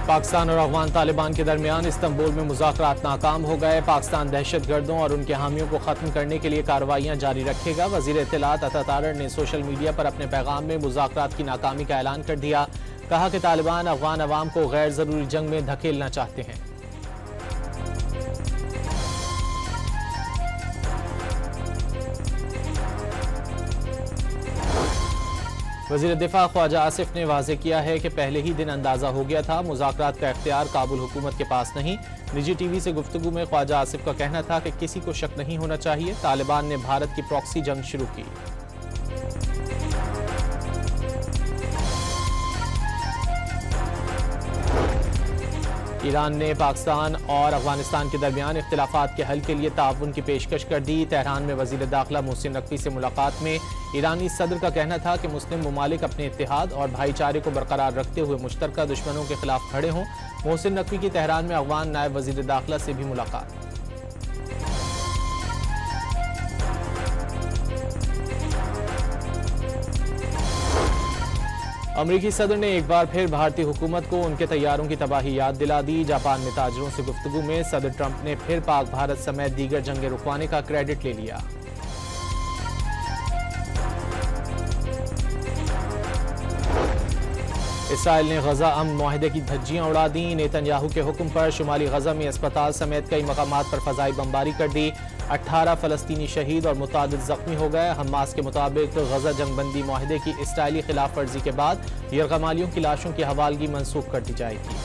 पाकिस्तान और अफगान तालिबान के दरमियान इस्तंबुल में मुज़ाकरात नाकाम हो गए। पाकिस्तान दहशतगर्दों और उनके हामियों को खत्म करने के लिए कार्रवाइयां जारी रखेगा। वज़ीर इत्तलात अता तारड़ ने सोशल मीडिया पर अपने पैगाम में मुज़ाकरात की नाकामी का ऐलान कर दिया। कहा कि तालिबान अफगान अवाम को गैर ज़रूरी जंग में धकेलना चाहते हैं। वज़ीर दिफा ख्वाजा आसिफ ने वाज़ेह किया है कि पहले ही दिन अंदाज़ा हो गया था मुज़ाकरात का इख्तियार काबुल हुकूमत के पास नहीं। निजी टीवी से गुफ्तगू में ख्वाजा आसिफ का कहना था कि किसी को शक नहीं होना चाहिए, तालिबान ने भारत की प्रॉक्सी जंग शुरू की। ईरान ने पाकिस्तान और अफगानिस्तान के दरमियान इख्तिलाफात के हल के लिए ताउन की पेशकश कर दी। तेहरान में वज़ीर दाखिला मोहसिन नकवी से मुलाकात में ईरानी सदर का कहना था कि मुस्लिम ममालिक अपने इत्तेहाद और भाईचारे को बरकरार रखते हुए मुश्तरका दुश्मनों के खिलाफ खड़े हों। मोहसिन नकवी की तेहरान में अफगान नायब वज़ीर दाखिला से भी मुलाकात। अमरीकी सदर ने एक बार फिर भारतीय हुकूमत को उनके तैयारों की तबाही याद दिला दी। जापान में ताजरों से गुफ्तगू में सदर ट्रंप ने फिर पाक भारत समेत दीगर जंगें रुकवाने का क्रेडिट ले लिया। इसराइल ने गजा अमन मुआहदे की धज्जियां उड़ा दी। नेतन्याहू के हुक्म पर शुमाली गजा में अस्पताल समेत कई मकामात पर फजाई बमबारी कर दी। 18 फलस्तीनी शहीद और मुतादिद जख्मी हो गए। हमास के मुताबिक गजा जंगबंदी मुआहदे की इसराइली खिलाफ वर्जी के बाद यरगमालियों की लाशों की हवालगी मंसूख कर दी जाएगी।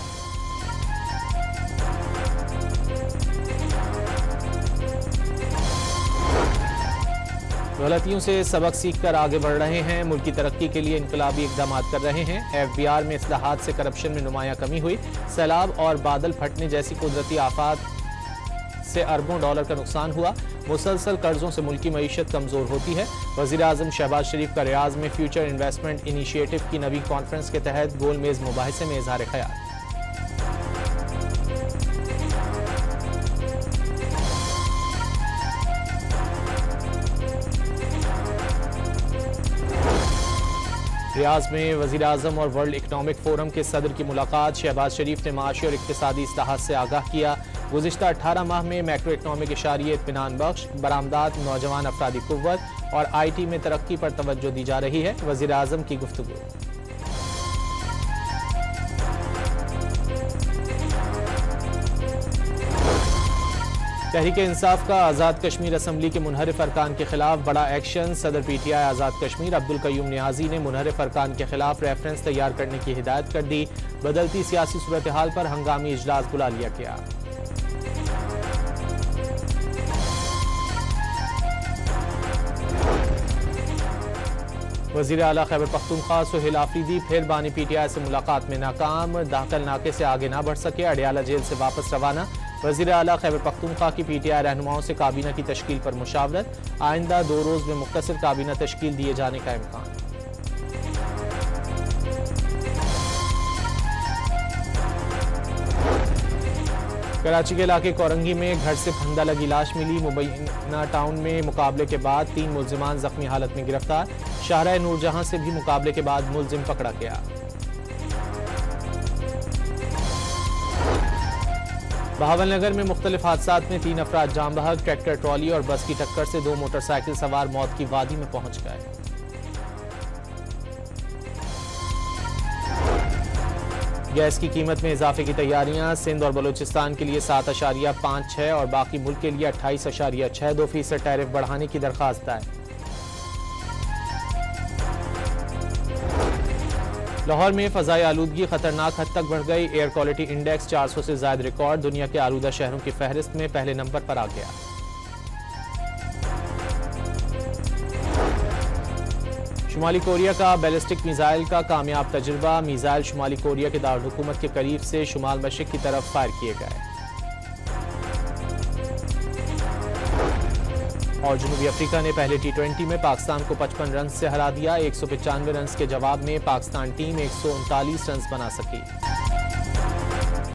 गलतियों से सबक सीखकर आगे बढ़ रहे हैं, मुल्क की तरक्की के लिए इनकलाबी इकदाम कर रहे हैं। FBR में इस्लाहात से करप्शन में नुमायां कमी हुई। सैलाब और बादल फटने जैसी कुदरती आफात से अरबों डॉलर का नुकसान हुआ। मुसलसल कर्जों से मुल्की मईशत कमजोर होती है। वज़ीर आज़म शहबाज शरीफ का रियाज में फ्यूचर इन्वेस्टमेंट इनिशिएटिव की नवी कॉन्फ्रेंस के तहत गोल मेज मुबाहिसे में इज़हार ख्याल। रियाज में वज़ीर आज़म और वर्ल्ड इकनॉमिक फोरम के सदर की मुलाकात। शहबाज शरीफ ने माशी और इक्तिसादी इस्लाहात से आगाह किया। गुज़िश्ता 18 माह में मैक्रो इकनॉमिक इशारिये इत्मीनान बख्श, बरामदात, नौजवान अफरादी कुव्वत और IT में तरक्की पर तवज्जो दी जा रही है। वज़ीर आज़म की गुफ्तगू। तहरीक इंसाफ का आज़ाद कश्मीर असम्बली के मुनहरिफ अरकान के खिलाफ बड़ा एक्शन। सदर PTI आज़ाद कश्मीर अब्दुल कयूम नियाजी ने मुनहरिफ अरकान के खिलाफ रेफरेंस तैयार करने की हिदायत कर दी। बदलती सियासी सूरत हाल पर हंगामी इजलास बुला लिया गया। वज़ीर आला खैबर पख्तूनख्वा सुहेल आफरीदी फिर बानी PTI से मुलाकात में नाकाम। दाखिल नाके से आगे ना बढ़ सके, अडियाला जेल से वापस रवाना। वज़ीर आला खैबर पख्तूनख्वा की PTI रहनुमाओं से काबीना की तश्कील पर मुशावरत। आइंदा 2 रोज़ में मुख्तसर काबीना तश्कील दिए जाने का इम्कान। कराची के इलाके कोरंगी में घर से फंदा लगी लाश मिली। मुबैना टाउन में मुकाबले के बाद 3 मुल्जिमान जख्मी हालत में गिरफ्तार। शाहराह नूरजहां से भी मुकाबले के बाद मुल्जिम पकड़ा गया। बहावलनगर में मुख्तलिफ हादसात में 3 अफराद जाम बहक। ट्रैक्टर ट्रॉली और बस की टक्कर से 2 मोटरसाइकिल सवार मौत की वादी में पहुंच गए। गैस की कीमत में इजाफे की तैयारियां। सिंध और बलूचिस्तान के लिए 7.56 और बाकी मुल्क के लिए 28.62% टैरिफ बढ़ाने की दरखास्त दायर। लाहौर में फ़ज़ाई आलूदगी खतरनाक हद तक बढ़ गई। एयर क्वालिटी इंडेक्स 400 से ज़ायद रिकॉर्ड दुनिया के आलूदा शहरों की फहरिस्त में पहले नंबर पर आ गया। शुमाली कोरिया का बैलिस्टिक मिसाइल का कामयाब तजुर्बा। मिसाइल शुमाली कोरिया के दारुल हुकूमत के करीब से शुमाल मशरिक की तरफ फायर किए गए। और जनूबी अफ्रीका ने पहले T20 में पाकिस्तान को 55 रन से हरा दिया। 195 रन के जवाब में पाकिस्तान टीम 139 रन बना सकी।